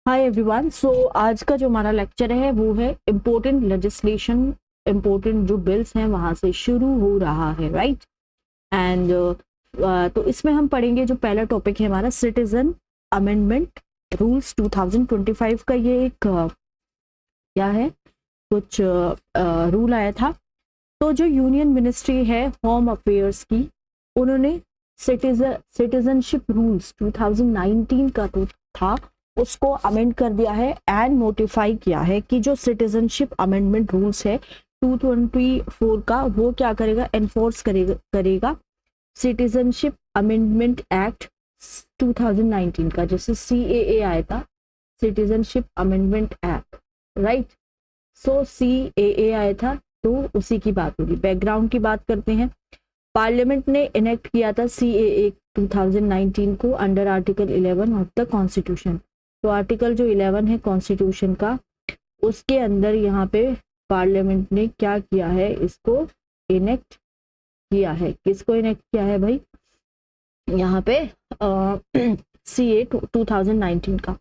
Hi everyone. सो आज का जो हमारा लेक्चर है वो है इम्पोर्टेंट लेजिस्लेशन, इम्पोर्टेंट जो बिल्स हैं वहां से शुरू हो रहा है, राइट। एंड तो इसमें हम पढ़ेंगे, जो पहला टॉपिक है हमारा सिटीजन अमेंडमेंट रूल्स 2025 का। ये एक क्या है, कुछ रूल आया था। तो जो यूनियन मिनिस्ट्री है होम अफेयर्स की, उन्होंने सिटीजनशिप रूल्स 2019 का तो था, उसको अमेंड कर दिया है एंड नोटिफाई किया है कि जो सिटीजनशिप अमेंडमेंट रूल्स है 224 का, वो क्या करेगा, एनफोर्स करेगा सिटीजनशिप अमेंडमेंट एक्ट 2019 का, जैसे CAA आया था, सिटीजनशिप अमेंडमेंट एक्ट, राइट। सो CAA आया था, तो उसी की बात होगी। बैकग्राउंड की बात करते हैं। पार्लियामेंट ने इनेक्ट किया था CAA 2019 को under article 11 of the constitution. तो आर्टिकल जो 11 है कॉन्स्टिट्यूशन का, उसके अंदर यहाँ पे पार्लियामेंट ने क्या किया है, इसको इनेक्ट किया है। किसको इनेक्ट किया है भाई, यहाँ पे CAA 2019 का।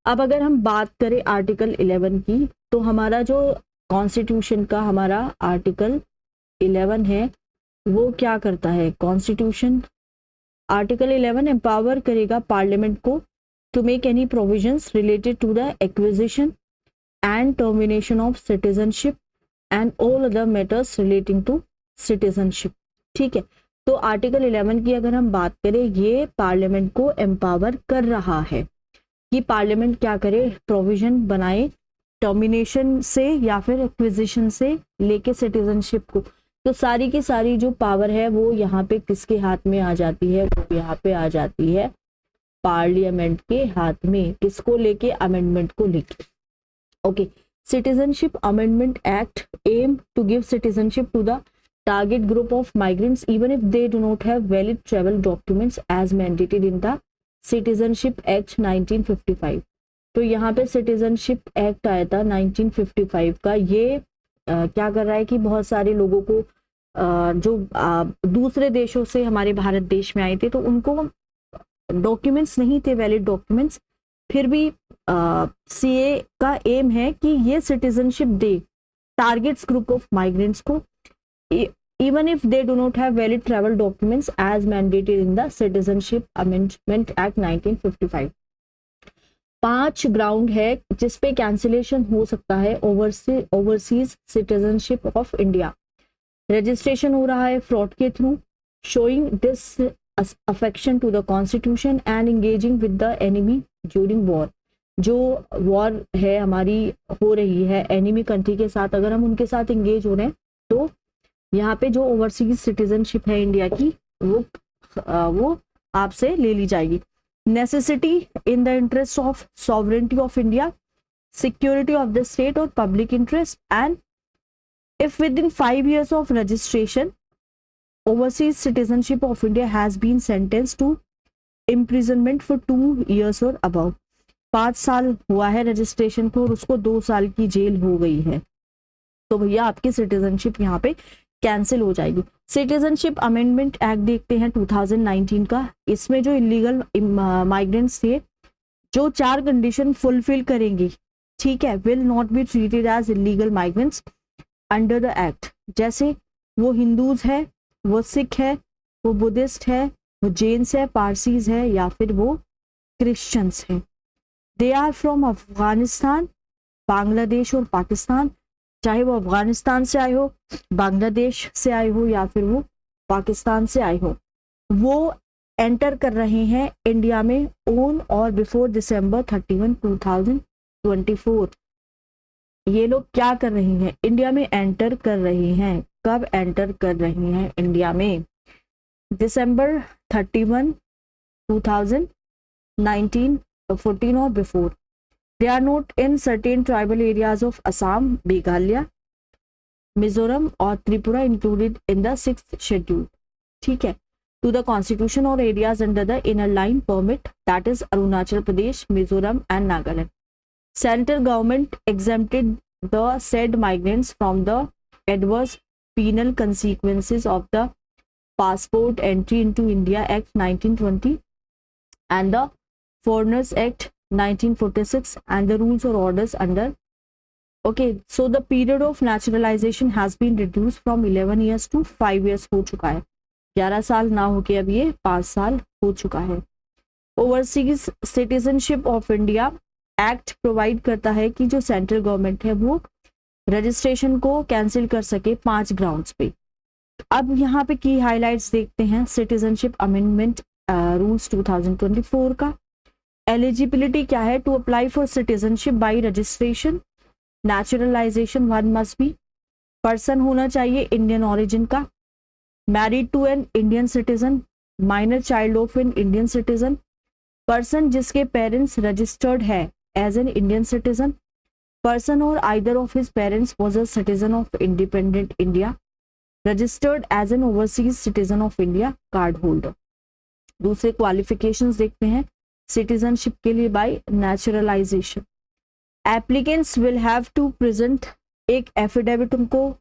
अब अगर हम बात करें आर्टिकल 11 की, तो हमारा जो कॉन्स्टिट्यूशन का हमारा आर्टिकल 11 है, वो क्या करता है, कॉन्स्टिट्यूशन आर्टिकल 11 एम्पावर करेगा पार्लियामेंट को to make any provisions related to the acquisition and termination of citizenship and all other matters relating to citizenship। ठीक है, तो आर्टिकल 11 की अगर हम बात करें, ये पार्लियामेंट को एम्पावर कर रहा है कि पार्लियामेंट क्या करे, प्रोविजन बनाए टर्मिनेशन से या फिर एक्विजिशन से लेके सिटीजनशिप को। तो सारी की सारी जो पावर है वो यहाँ पे किसके हाथ में आ जाती है, वो यहाँ पे आ जाती है पार्लियामेंट के हाथ में। किसको लेके, अमेंडमेंट को लेके। Okay, citizenship amendment act aims to give citizenship to the target group of migrants even if they do not have valid travel documents as mandated in the citizenship act 1955। तो यहाँ पे सिटीजनशिप एक्ट आया था 1955 का। ये क्या कर रहा है कि बहुत सारे लोगों को जो दूसरे देशों से हमारे भारत देश में आए थे, तो उनको डॉक्यूमेंट्स नहीं थे, वैलिड डॉक्यूमेंट्स। फिर भी CA का एम है कि ये citizenship they targets group of migrants को even if they do not have valid travel documents as mandated in the citizenship amendment act 1955। 5 ground है जिसपे कैंसिलेशन हो सकता है overseas citizenship of India. Registration हो रहा है फ्रॉड के through, showing this affection to the constitution and engaging with the enemy during war। जो वॉर है हमारी हो रही है एनिमी कंट्री के साथ, अगर हम उनके साथ एंगेज हो रहे हैं, तो यहाँ पे जो ओवरसीज सिटीजनशिप है इंडिया की, वो आपसे ले ली जाएगी। Necessity in the interest of sovereignty of India, security of the state और public interest, and if within 5 years of registration overseas citizenship of India has been sentenced to imprisonment for 2 years or above। 5 साल हुआ है registration को और उसको 2 साल की jail हो गई है, तो भैया आपकी सिटीजनशिप यहाँ पे कैंसिल हो जाएगी। सिटीजनशिप अमेंडमेंट एक्ट देखते हैं 2019 का। इसमें जो इलीगल माइग्रेंट्स थे, जो 4 कंडीशन फुलफिल करेंगी, ठीक है, will not be treated as illegal migrants under the act. जैसे वो हिंदूज है, वो सिख है, वो बुद्धिस्ट है, वो जैन्स है, पारसीज है, या फिर वो क्रिश्चियंस है। They are from Afghanistan, Bangladesh और पाकिस्तान। चाहे वो अफगानिस्तान से आए हो, बांग्लादेश से आए हो, या फिर वो पाकिस्तान से आए हो, वो एंटर कर रहे हैं इंडिया में ऑन और बिफोर December 31, 2024। ये लोग क्या कर रहे हैं, इंडिया में एंटर कर रहे हैं। कब एंटर कर रही हैं इंडिया में, December 31, 2019, 14 और before. They are not in certain tribal areas of Assam, Meghalaya, Mizoram और Tripura included in the 6th schedule, ठीक है, टू द कॉन्स्टिट्यूशन और areas under the inner line permit, that is Arunachal Pradesh, Mizoram and Nagaland. Central government exempted the said migrants from the adverse penal consequences of the Passport Entry into India Act 1920 and the Foreigners Act 1946 and the rules or orders under. Okay, so the period of naturalization has been reduced from 11 years to 5 years हो चुका है, 11 साल ना होके अब ये 5 साल हो चुका है। Overseas citizenship of India act provide करता है कि जो सेंट्रल गवर्नमेंट है वो रजिस्ट्रेशन को कैंसिल कर सके 5 ग्राउंड्स पे। अब यहाँ पे की हाइलाइट्स देखते हैं सिटीजनशिप अमेंडमेंट रूल्स 2024 का। एलिजिबिलिटी क्या है? To apply for citizenship by registration naturalization one must be, person होना चाहिए इंडियन ओरिजिन का, married to an Indian citizen, minor child of an Indian citizen, person जिसके पेरेंट्स रजिस्टर्ड है as an Indian citizen, person और either of his parents was a citizen of independent India, registered as an overseas citizen of India, card holder. दूसरे qualifications देखते हैं citizenship के लिए by naturalisation. Applicants will have to present, एक affidavit उनको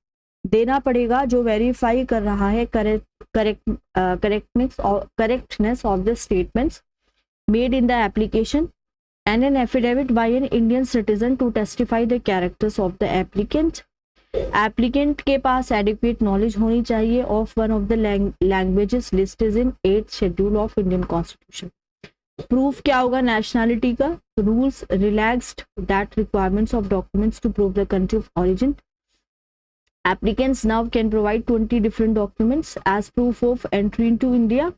देना पड़ेगा जो वेरीफाई कर रहा है correctness of the statements made in the application and an affidavit by an Indian citizen to testify the characters of the applicant. Applicant के पास एडिक्वेट नॉलेज होनी चाहिए of one of the languages listed in 8th schedule of Indian constitution. Proof क्या होगा nationality का? Rules relaxed that requirements of documents to prove the country of origin. Applicants now can provide 20 different documents as proof of entry into India,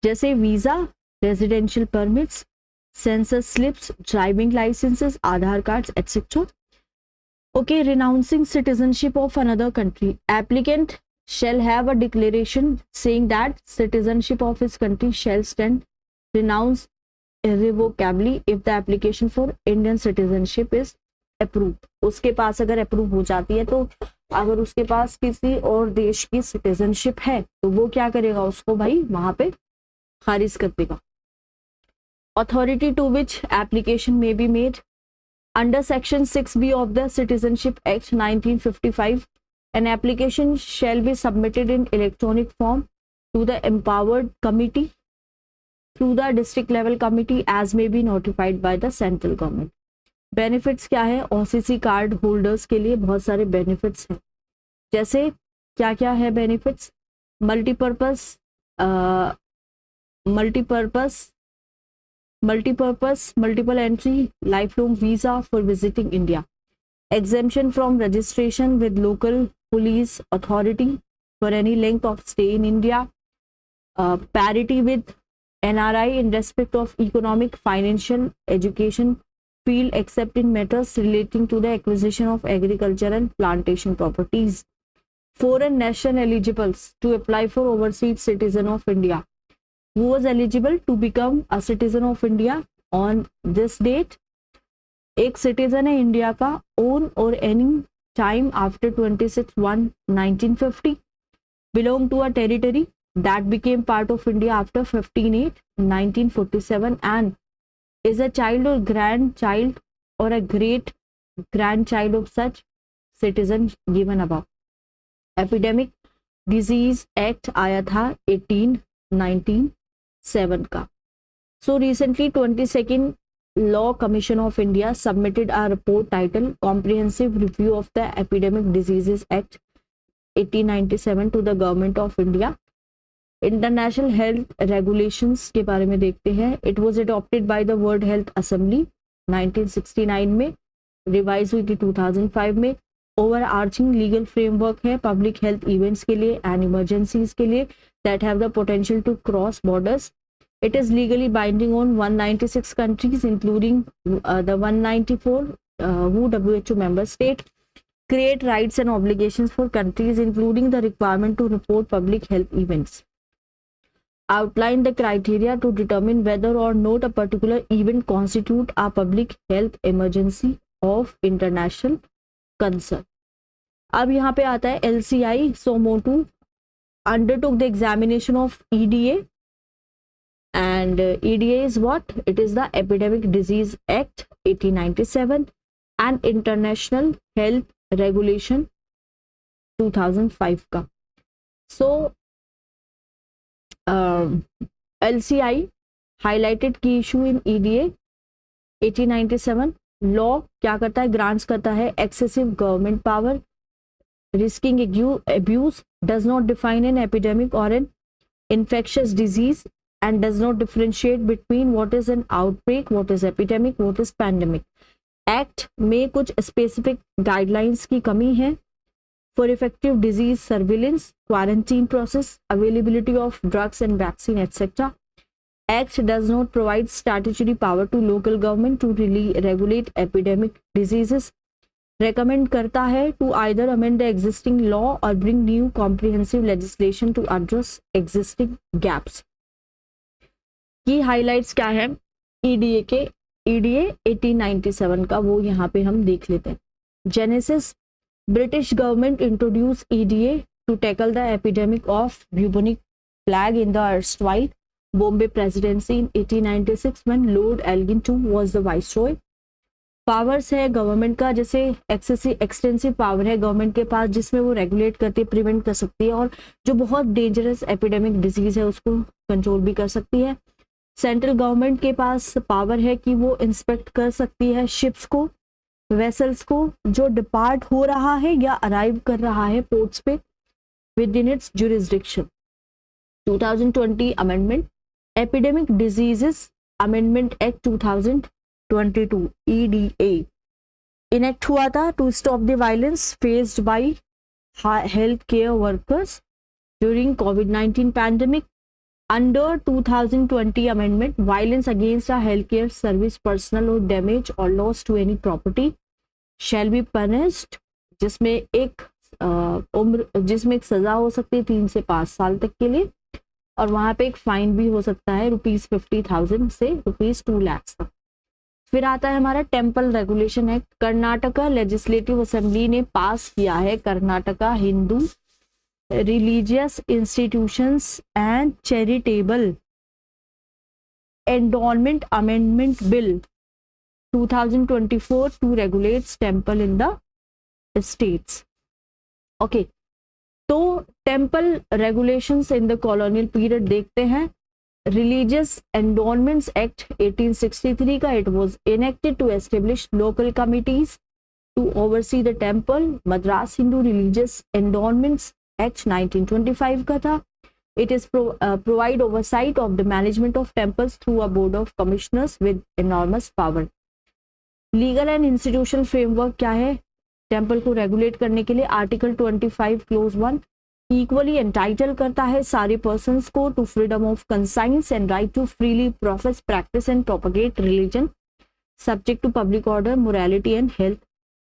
जैसे visa, residential permits, census slips, driving licences, Aadhaar cards etcetera. Okay, renouncing citizenship of another country. Applicant shall have a declaration saying that citizenship of his country shall stand renounced irrevocably if the application for Indian citizenship is approved. उसके पास अगर approve हो जाती है तो अगर उसके पास किसी और देश की सिटीजनशिप है तो वो क्या करेगा? उसको भाई वहां पे खारिज कर देगा। Authority to which application may be made. Under Section 6B of the Citizenship Act 1955, an application shall be submitted in electronic form to the empowered committee through the district level committee as may be notified by the central government. Benefits क्या है? OCC card holders के लिए बहुत सारे benefits हैं, जैसे क्या क्या है benefits? multiple entry, lifelong visa for visiting India, exemption from registration with local police authority for any length of stay in India, parity with NRI in respect of economic, financial, education field except in matters relating to the acquisition of agricultural plantation properties. Foreign national eligibles to apply for overseas citizen of India. Who was eligible to become a citizen of India on this date? एक citizen है India का on or any time after 26/1/1950, belong to a territory that became part of India after 15/8/1947 and is a child or grandchild or a great grandchild of such citizen given above. Epidemic Disease Act आया था 1897 का। So recently 22nd Law Commission of India submitted a report titled Comprehensive Review of the Epidemic Diseases Act 1897 to the Government of India. International Health Regulations के बारे में देखते हैं। It was adopted by the World Health Assembly 1969 में, revise हुई थी 2005 में। Overarching legal framework है पब्लिक हेल्थ इवेंट्स के लिए एंड इमरजेंसीज के लिए that have the potential to cross borders. It is legally binding on 196 countries, including the 194 WHO member state. Create rights and obligations for countries, including the requirement to report public health events. Outline the criteria to determine whether or not a particular event constitute a public health emergency of international concern. अब यहाँ पे आता है LCI. So Motu undertook the examination of EDA. And EDA is what? It is the Epidemic Disease Act 1897 and International Health Regulation 2005 का. So LCI highlighted key issue in EDA 1897 law क्या करता है, grants करता है excessive government power, risking abuse, does not define an epidemic or an infectious disease, and does not differentiate between what is an outbreak, what is epidemic, what is pandemic. Act में कुछ specific guidelines की कमी है for effective disease surveillance, quarantine process, availability of drugs and vaccine etcetera. Act does not provide statutory power to local government to regulate epidemic diseases. Recommend करता है to either amend the existing law or bring new comprehensive legislation to address existing gaps. की highlights क्या है EDA के, EDA 1897 का, वो यहाँ पे हम देख लेते हैं. Genesis, British government introduced EDA to tackle the epidemic of bubonic plague in the erstwhile Bombay Presidency in 1896 when Lord Elgin II was the Viceroy. Powers है गवर्नमेंट का, जैसे एक्सटेंसिव पावर है गवर्नमेंट के पास, जिसमें वो रेगुलेट करती है, prevent कर सकती है, और जो बहुत डेंजरस एपिडेमिक डिजीज है उसको कंट्रोल भी कर सकती है. सेंट्रल गवर्नमेंट के पास पावर है कि वो इंस्पेक्ट कर सकती है शिप्स को, वेसल्स को जो डिपार्ट हो रहा है या अराइव कर रहा है पोर्ट्स पे within its jurisdiction. 2020 amendment, epidemic diseases amendment act 2022 EDA enact हुआ था to stop the violence faced by health care workers during COVID nineteen. Under 2020 amendment, violence against a health care service personnel और damage और loss to any property shall be punished, जिसमें एक सजा हो सकती है 3 से 5 साल तक के लिए, और वहां पे एक फाइन भी हो सकता है ₹50,000 से ₹2 लाख तक. फिर आता है हमारा temple regulation act. Karnataka legislative assembly ने पास किया है Karnataka Hindu religious institutions and charitable endowment amendment bill 2024 to regulate temple in the states. Okay, तो temple regulations in the colonial period देखते हैं. रिलीजियस एंडोनमेंट्स एक्ट 1863 का, it was enacted to establish local committees to oversee the temple. Madras Hindu religious endowments act 1925 का था. It is provide oversight of the management of temples through a board of commissioners with enormous power. Legal and institutional framework क्या है temple को regulate करने के लिए? Article 25 close 1 equally entitle करता है सारे पर्सन्स को to freedom of conscience and right to freely profess, practice and propagate religion subject to public order, morality and health.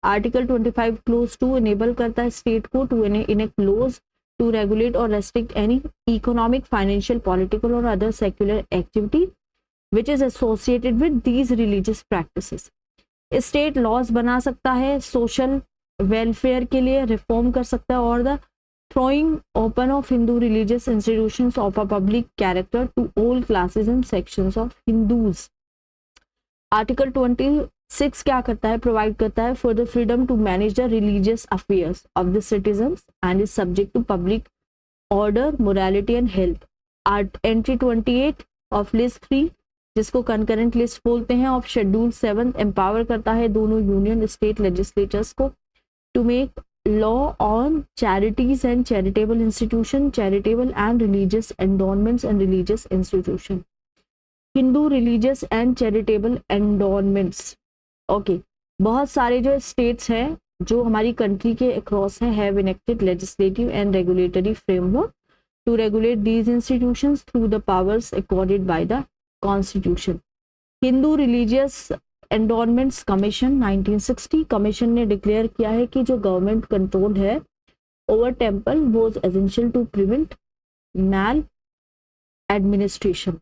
Article 25 clause 2 enable करता है स्टेट को to enact laws to regulate और restrict any economic, financial, political और other secular activity which is associated with these religious practices. State laws बना सकता है social welfare के लिए, रिफॉर्म कर सकता है, और the throwing open of Hindu religious institutions of a public character to all classes and sections of Hindus. Article 26 क्या करता है? प्रोवाइड करता है for the freedom to manage the religious affairs of the citizens and is subject to public order, morality and health. Entry 28 of list 3 जिसको concurrent list बोलते हैं of schedule 7 empower करता है दोनों यूनियन स्टेट लेजिस्लेचर्स को to make law on charities and charitable institution, charitable and religious endowments and religious institution. Hindu religious and charitable endowments. Okay, बहुत सारे जो स्टेट्स हैं जो हमारी कंट्री के अक्रॉस है have enacted legislative and regulatory framework to regulate these institutions through the powers accorded by the constitution. Hindu religious endowments commission 1960 commission ने declare किया है कि जो गवर्नमेंट कंट्रोल है over temple was essential to prevent maladministration.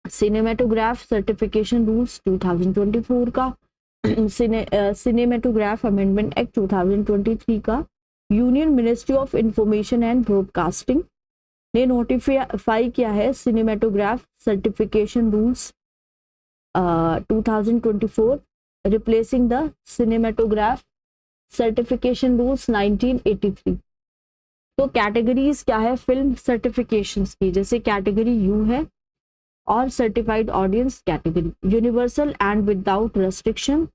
Cinematograph certification rules 2024 का, cinematograph amendment act 2023 का, union ministry of information and broadcasting ने notify किया है cinematograph certification rules 2024 replacing the cinematograph certification rules 1983. तो categories क्या है film certifications की? जैसे कैटेगरी यू है or certified audience category. Universal and without restriction.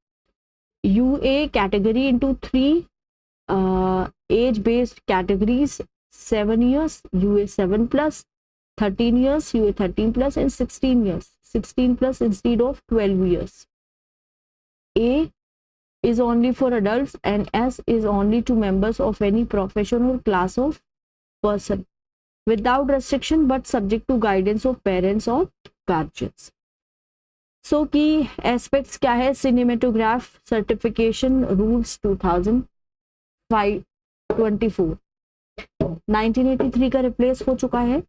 UA category into three age-based categories: 7 years, UA 7 plus, 13 years, UA 13 plus, and 16 years, 16 plus instead of 12 years. A is only for adults and S is only to members of any profession or class of person, without restriction but subject to guidance of parents or guardians. So key aspects क्या है? Cinematograph certification rules 2024 1983 का replace हो चुका है.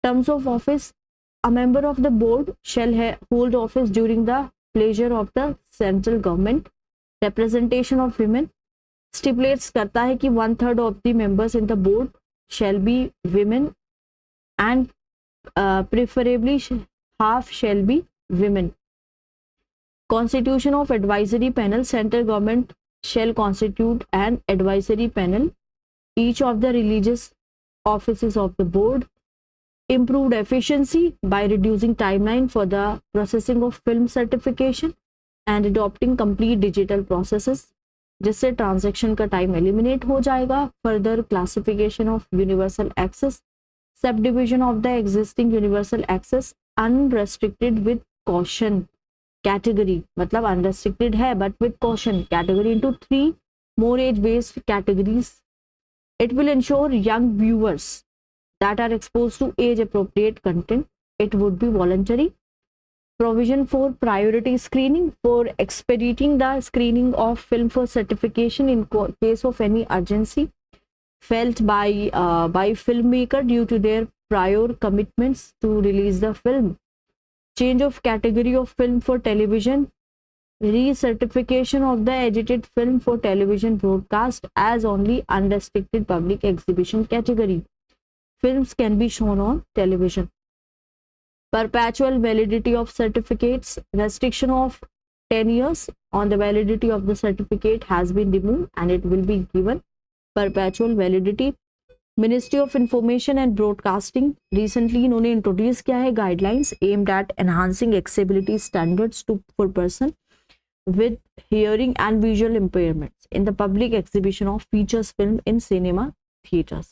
Terms of office: a member of the board shall hold office during the pleasure of the central government. Representation of women stipulates करता है कि 1/3 of the members in the board shall be women and preferably half shall be women. Constitution of advisory panel: central government shall constitute an advisory panel each of the religious offices of the board. Improved efficiency by reducing timeline for the processing of film certification and adopting complete digital processes, जिससे transaction का time eliminate हो जाएगा. Further classification of universal access, subdivision of the existing universal access unrestricted with caution category, मतलब unrestricted है but with caution category into 3 more age based categories. It will ensure young viewers that are exposed to age appropriate content. It would be voluntary. Provision for priority screening for expediting the screening of film for certification in case of any urgency felt by filmmaker due to their prior commitments to release the film. Change of category of film for television. Recertification of the edited film for television broadcast as only unrestricted public exhibition category. Films can be shown on television. Perpetual validity of certificates. Restriction of 10 years on the validity of the certificate has been removed and it will be given perpetual validity. Ministry of Information and Broadcasting recently इन्होंने introduce किया है guidelines aimed at enhancing accessibility standards for person with hearing and visual impairments in the public exhibition of features film in cinema theaters.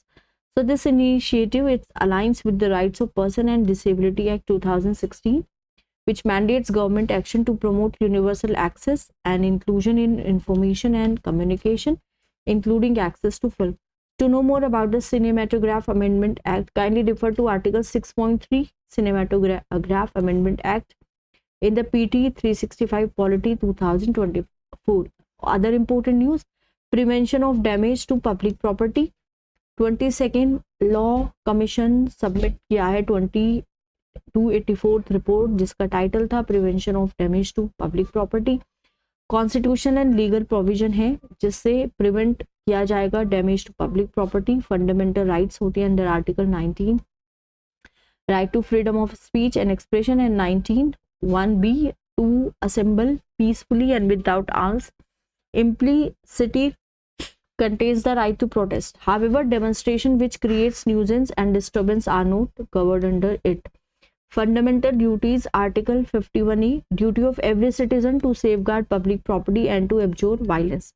So this initiative, it aligns with the Rights of Person and Disability Act 2016, which mandates government action to promote universal access and inclusion in information and communication, including access to film. To know more about the Cinematograph Amendment Act, kindly refer to Article 6.3 Cinematograph Amendment Act in the PT 365 Polity 2024. Other important news: prevention of damage to public property. 22nd law commission submit किया है 284th report, जिसका title था prevention of damage to public property. Constitution and legal provision है जिससे prevent किया जाएगा damage to public property. Fundamental rights होती है under article 19, right to freedom of speech and expression, and 19(1)(b) to assemble peacefully and without arms. Implicity contains the right to protest. However, demonstration which creates nuisance and disturbance are not covered under it. Fundamental duties, Article 51E, duty of every citizen to safeguard public property and to abjure violence.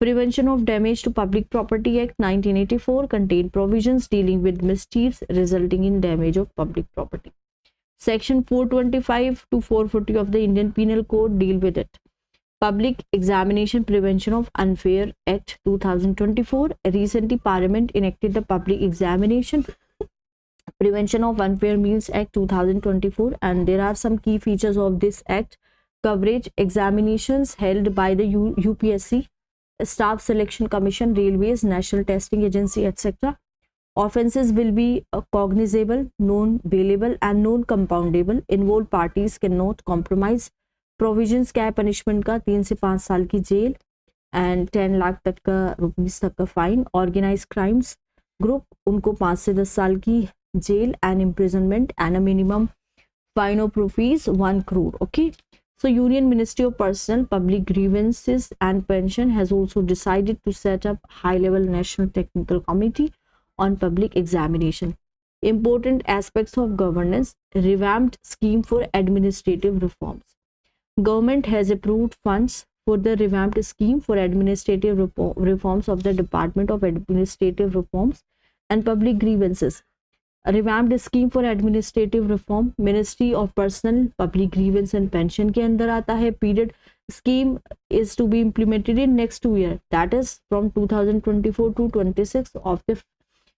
Prevention of Damage to Public Property Act 1984 contain provisions dealing with mischiefs resulting in damage of public property. Section 425 to 440 of the Indian Penal Code deal with it. Public Examination Prevention of Unfair Act 2024. Recently, Parliament enacted the Public Examination Prevention of Unfair Means Act 2024, and there are some key features of this act. Coverage: examinations held by the UPSC, Staff Selection Commission, Railways, National Testing Agency, etc. Offences will be cognizable, non-bailable, and non-compoundable. Involved parties cannot compromise. Provisions क्या है punishment का? 3 से 5 साल की जेल and 10 lakh तक का rupees तक का फाइन. ऑर्गेनाइज क्राइम्स ग्रुप, उनको 5 से 10 साल की जेल and imprisonment and a minimum fine of rupees 1 crore. Okay, so Union Ministry of Personnel, Public Grievances and Pension has also decided to set up high level national technical committee on public examination. Important aspects of governance, revamped scheme for administrative reforms. Government has approved funds for the revamped scheme for administrative reforms of the Department of Administrative Reforms and Public Grievances. A revamped scheme for administrative reform, Ministry of Personal, Public Grievance and Pension के अंदर आता है. Period scheme is to be implemented in next 2 years, that is from 2024 to 26 of the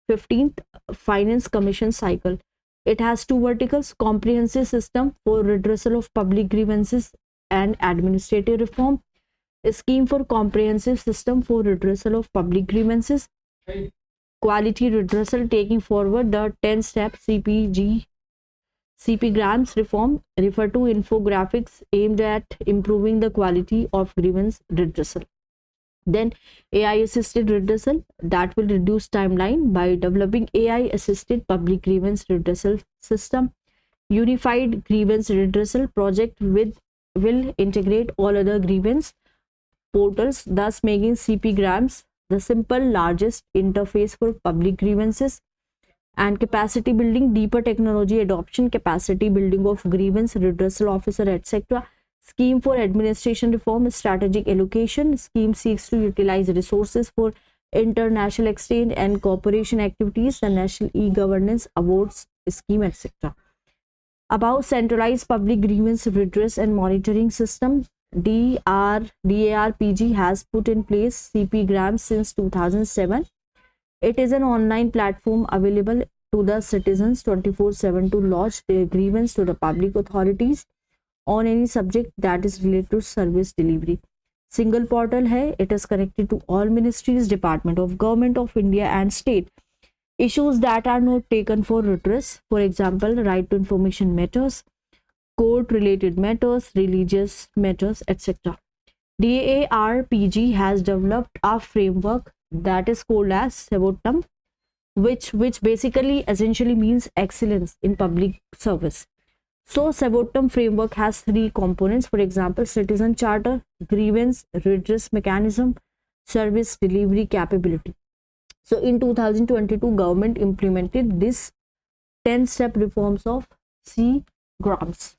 15th Finance Commission cycle. It has 2 verticals: comprehensive system for redressal of public grievances and administrative reform, a scheme for comprehensive system for redressal of public grievances, quality redressal, taking forward the 10-step CPGRAMS reform, refer to infographics aimed at improving the quality of grievance redressal. Then AI assisted redressal, that will reduce timeline by developing AI assisted public grievance redressal system. Unified grievance redressal project will integrate all other grievance portals, thus making CPGRAMS the simple largest interface for public grievances. And capacity building, deeper technology adoption, capacity building of grievance redressal officer, etc. Scheme for administration reform, strategic allocation. Scheme seeks to utilize resources for international exchange and cooperation activities, the national e-governance awards scheme, etc. About centralized public grievance redress and monitoring system, DARPG has put in place CPGRAMS since 2007. It is an online platform available to the citizens 24/7 to lodge their grievance to the public authorities on any subject that is related to service delivery. Single portal hai, it is connected to all ministries, Department of Government of India and state. Issues that are not taken for redress, for example, right to information matters, court related matters, religious matters, etc. DARPG has developed a framework that is called as SEVOTUM, which basically essentially means excellence in public service. So SEVOTUM framework has 3 components, for example, citizen charter, grievance redress mechanism, service delivery capability. So in 2022, government implemented this 10-step reforms of CGRAMS.